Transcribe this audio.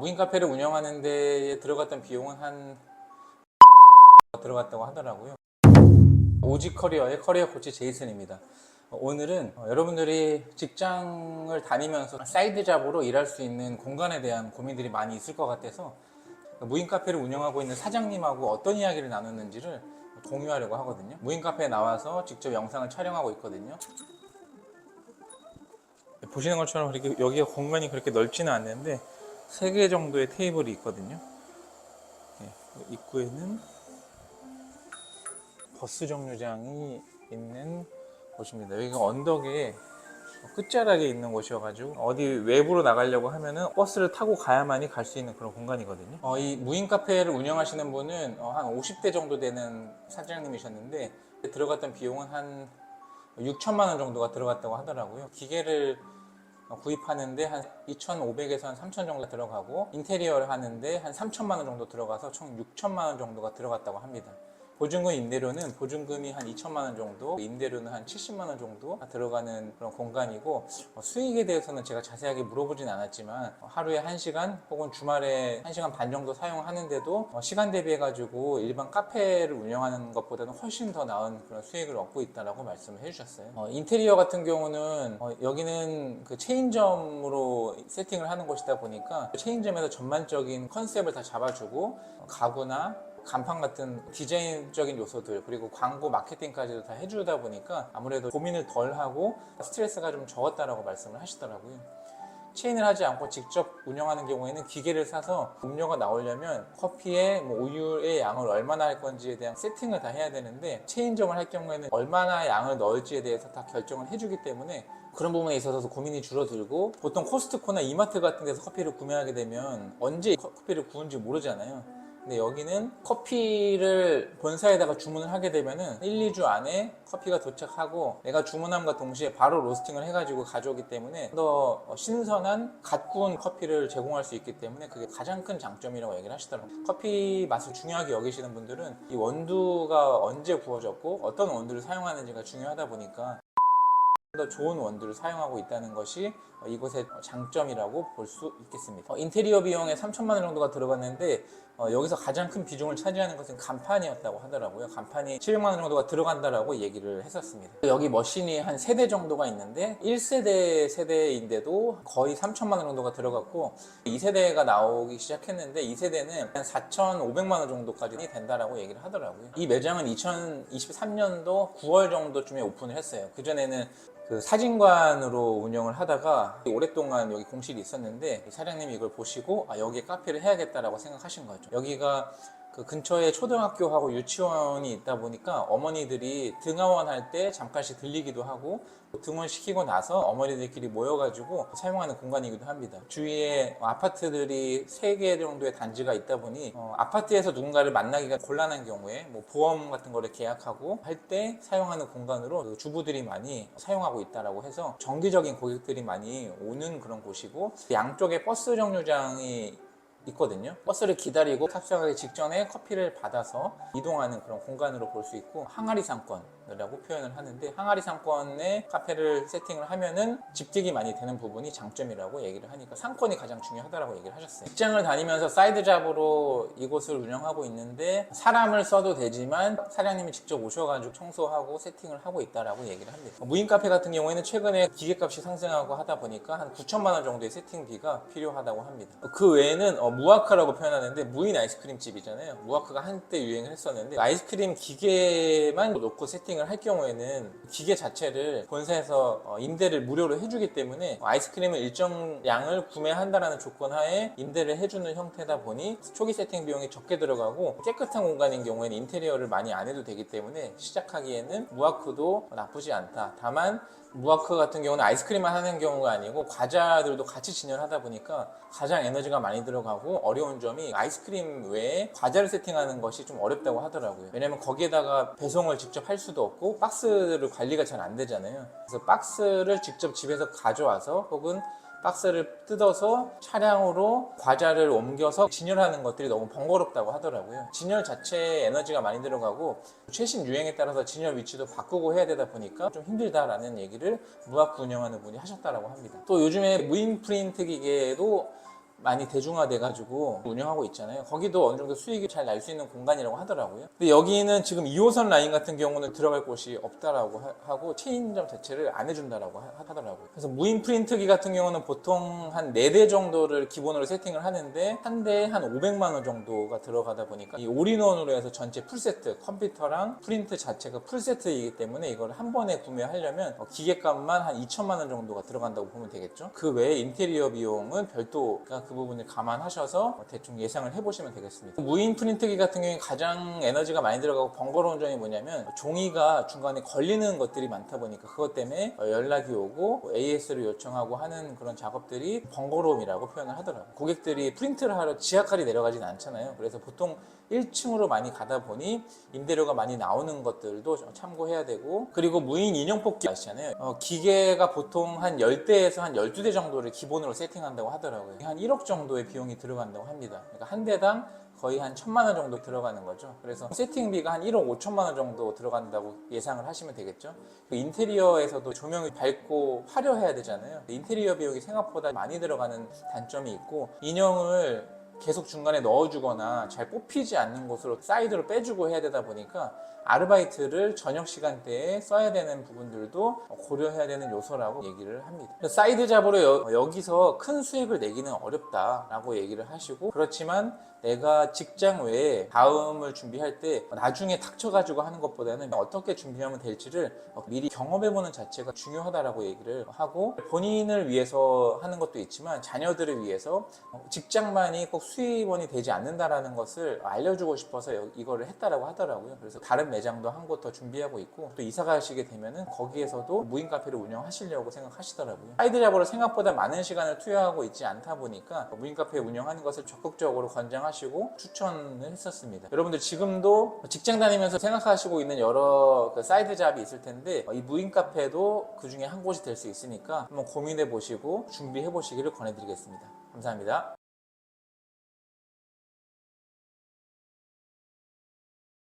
무인 카페를 운영하는 데에 들어갔던 비용은 한 들어갔다고 하더라고요. 오직 커리어의 커리어 코치 제이슨입니다. 오늘은 여러분들이 직장을 다니면서 사이드 잡으로 일할 수 있는 공간에 대한 고민들이 많이 있을 것 같아서 무인 카페를 운영하고 있는 사장님하고 어떤 이야기를 나눴는지를 공유하려고 하거든요. 무인 카페에 나와서 직접 영상을 촬영하고 있거든요. 보시는 것처럼 그렇게 여기가 공간이 그렇게 넓지는 않는데 3개 정도의 테이블이 있거든요. 입구에는 버스 정류장이 있는 곳입니다. 여기가 언덕에 끝자락에 있는 곳이어가지고 어디 외부로 나가려고 하면은 버스를 타고 가야만이 갈 수 있는 그런 공간이거든요. 이 무인 카페를 운영하시는 분은 한 50대 정도 되는 사장님이셨는데 들어갔던 비용은 한 6천만 원 정도가 들어갔다고 하더라고요. 기계를 구입하는데 한 2,500에서 한 3천 정도 들어가고 인테리어를 하는데 한 3천만 원 정도 들어가서 총 6천만 원 정도가 들어갔다고 합니다. 보증금 임대료는 보증금이 한 2천만 원 정도, 임대료는 한 70만 원 정도 들어가는 그런 공간이고, 수익에 대해서는 제가 자세하게 물어보진 않았지만 하루에 1시간 혹은 주말에 1시간 반 정도 사용하는데도 시간 대비해 가지고 일반 카페를 운영하는 것보다는 훨씬 더 나은 그런 수익을 얻고 있다라고 말씀을 해주셨어요. 인테리어 같은 경우는 여기는 그 체인점으로 세팅을 하는 곳이다 보니까 체인점에서 전반적인 컨셉을 다 잡아주고 가구나 간판 같은 디자인적인 요소들 그리고 광고 마케팅까지도 다 해주다 보니까 아무래도 고민을 덜 하고 스트레스가 좀 적었다라고 말씀을 하시더라고요. 체인을 하지 않고 직접 운영하는 경우에는 기계를 사서 음료가 나오려면 커피에 우유의 양을 얼마나 할 건지에 대한 세팅을 다 해야 되는데 체인점을 할 경우에는 얼마나 양을 넣을지에 대해서 다 결정을 해주기 때문에 그런 부분에 있어서 고민이 줄어들고, 보통 코스트코나 이마트 같은 데서 커피를 구매하게 되면 언제 커피를 구운지 모르잖아요. 근데 여기는 커피를 본사에다가 주문을 하게 되면은 1, 2주 안에 커피가 도착하고 내가 주문함과 동시에 바로 로스팅을 해가지고 가져오기 때문에 더 신선한 갓 구운 커피를 제공할 수 있기 때문에 그게 가장 큰 장점이라고 얘기를 하시더라고요. 커피 맛을 중요하게 여기시는 분들은 이 원두가 언제 구워졌고 어떤 원두를 사용하는지가 중요하다 보니까 더 좋은 원두를 사용하고 있다는 것이 이곳의 장점이라고 볼 수 있겠습니다. 인테리어 비용에 3천만 원 정도가 들어갔는데 여기서 가장 큰 비중을 차지하는 것은 간판이었다고 하더라고요. 간판이 700만 원 정도가 들어간다라고 얘기를 했었습니다. 여기 머신이 한 3대 정도가 있는데 1세대 세대인데도 거의 3천만 원 정도가 들어갔고 2세대가 나오기 시작했는데 2세대는 한 4,500만 원 정도까지 된다라고 얘기를 하더라고요. 이 매장은 2023년도 9월 정도쯤에 오픈을 했어요. 그전에는 그 사진관으로 운영을 하다가 오랫동안 여기 공실이 있었는데 사장님이 이걸 보시고 여기에 카페를 해야겠다라고 생각하신 거죠. 여기가 그 근처에 초등학교하고 유치원이 있다 보니까 어머니들이 등하원 할 때 잠깐씩 들리기도 하고 등원시키고 나서 어머니들끼리 모여가지고 사용하는 공간이기도 합니다. 주위에 아파트들이 3개 정도의 단지가 있다 보니 아파트에서 누군가를 만나기가 곤란한 경우에 보험 같은 거를 계약하고 할 때 사용하는 공간으로 그 주부들이 많이 사용하고 있다라고 해서 정기적인 고객들이 많이 오는 그런 곳이고, 양쪽에 버스 정류장이 있거든요. 버스를 기다리고 탑승하기 직전에 커피를 받아서 이동하는 그런 공간으로 볼 수 있고, 항아리 상권이라고 표현을 하는데 항아리 상권에 카페를 세팅을 하면은 집객이 많이 되는 부분이 장점이라고 얘기를 하니까 상권이 가장 중요하다고 얘기를 하셨어요. 직장을 다니면서 사이드 잡으로 이곳을 운영하고 있는데 사람을 써도 되지만 사장님이 직접 오셔가지고 청소하고 세팅을 하고 있다라고 얘기를 합니다. 무인 카페 같은 경우에는 최근에 기계값이 상승하고 하다 보니까 한 9천만 원 정도의 세팅비가 필요하다고 합니다. 그 외에는 무아크라고 표현하는데 무인 아이스크림 집이잖아요. 무아크가 한때 유행을 했었는데 아이스크림 기계만 놓고 세팅을 할 경우에는 기계 자체를 본사에서 임대를 무료로 해주기 때문에 아이스크림을 일정 양을 구매한다는 조건 하에 임대를 해주는 형태다 보니 초기 세팅 비용이 적게 들어가고 깨끗한 공간인 경우에는 인테리어를 많이 안 해도 되기 때문에 시작하기에는 무아크도 나쁘지 않다. 다만 무아크 같은 경우는 아이스크림만 하는 경우가 아니고 과자들도 같이 진열하다 보니까 가장 에너지가 많이 들어가고 어려운 점이 아이스크림 외에 과자를 세팅하는 것이 좀 어렵다고 하더라고요. 왜냐면 거기에다가 배송을 직접 할 수도 없고 박스를 관리가 잘 안 되잖아요. 그래서 박스를 직접 집에서 가져와서 혹은 박스를 뜯어서 차량으로 과자를 옮겨서 진열하는 것들이 너무 번거롭다고 하더라고요. 진열 자체에 에너지가 많이 들어가고 최신 유행에 따라서 진열 위치도 바꾸고 해야 되다 보니까 좀 힘들다라는 얘기를 무아크 운영하는 분이 하셨다고 합니다. 또 요즘에 무인 프린트 기계도 많이 대중화돼가지고 운영하고 있잖아요. 거기도 어느 정도 수익이 잘 날 수 있는 공간이라고 하더라고요. 근데 여기는 지금 2호선 라인 같은 경우는 들어갈 곳이 없다라고 하고 체인점 자체를 안 해준다라고 하더라고요. 그래서 무인 프린트기 같은 경우는 보통 한 4대 정도를 기본으로 세팅을 하는데 한 대에 한 500만 원 정도가 들어가다 보니까 이 올인원으로 해서 전체 풀세트, 컴퓨터랑 프린트 자체가 풀세트이기 때문에 이걸 한 번에 구매하려면 기계값만 한 2천만 원 정도가 들어간다고 보면 되겠죠. 그 외에 인테리어 비용은 별도, 그 부분을 감안하셔서 대충 예상을 해보시면 되겠습니다. 무인 프린트기 같은 경우에 가장 에너지가 많이 들어가고 번거로운 점이 뭐냐면 종이가 중간에 걸리는 것들이 많다 보니까 그것 때문에 연락이 오고 AS를 요청하고 하는 그런 작업들이 번거로움이라고 표현을 하더라고요. 고객들이 프린트를 하러 지하까지 내려가진 않잖아요. 그래서 보통 1층으로 많이 가다 보니 임대료가 많이 나오는 것들도 참고해야 되고, 그리고 무인 인형 뽑기 아시잖아요. 기계가 보통 한 10대에서 한 12대 정도를 기본으로 세팅한다고 하더라고요. 한 1억 정도의 비용이 들어간다고 합니다. 그러니까 한 대당 거의 한 1,000만 원 정도 들어가는 거죠. 그래서 세팅비가 한 1억 5천만 원 정도 들어간다고 예상을 하시면 되겠죠. 인테리어에서도 조명이 밝고 화려해야 되잖아요. 인테리어 비용이 생각보다 많이 들어가는 단점이 있고, 인형을 계속 중간에 넣어주거나 잘 뽑히지 않는 곳으로 사이드로 빼주고 해야 되다 보니까 아르바이트를 저녁 시간대에 써야 되는 부분들도 고려해야 되는 요소라고 얘기를 합니다. 사이드 잡으로 여기서 큰 수익을 내기는 어렵다라고 얘기를 하시고, 그렇지만 내가 직장 외에 다음을 준비할 때 나중에 닥쳐가지고 하는 것보다는 어떻게 준비하면 될지를 미리 경험해보는 자체가 중요하다라고 얘기를 하고, 본인을 위해서 하는 것도 있지만 자녀들을 위해서 직장만이 꼭 수입원이 되지 않는다라는 것을 알려주고 싶어서 이거를 했다라고 하더라고요. 그래서 다른 매장도 한 곳 더 준비하고 있고, 또 이사 가시게 되면은 거기에서도 무인 카페를 운영하시려고 생각하시더라고요. 사이드 잡으로 생각보다 많은 시간을 투여하고 있지 않다 보니까 무인 카페 운영하는 것을 적극적으로 권장하시고 추천을 했었습니다. 여러분들 지금도 직장 다니면서 생각하시고 있는 여러 사이드 잡이 있을 텐데 이 무인 카페도 그 중에 한 곳이 될 수 있으니까 한번 고민해 보시고 준비해 보시기를 권해드리겠습니다. 감사합니다.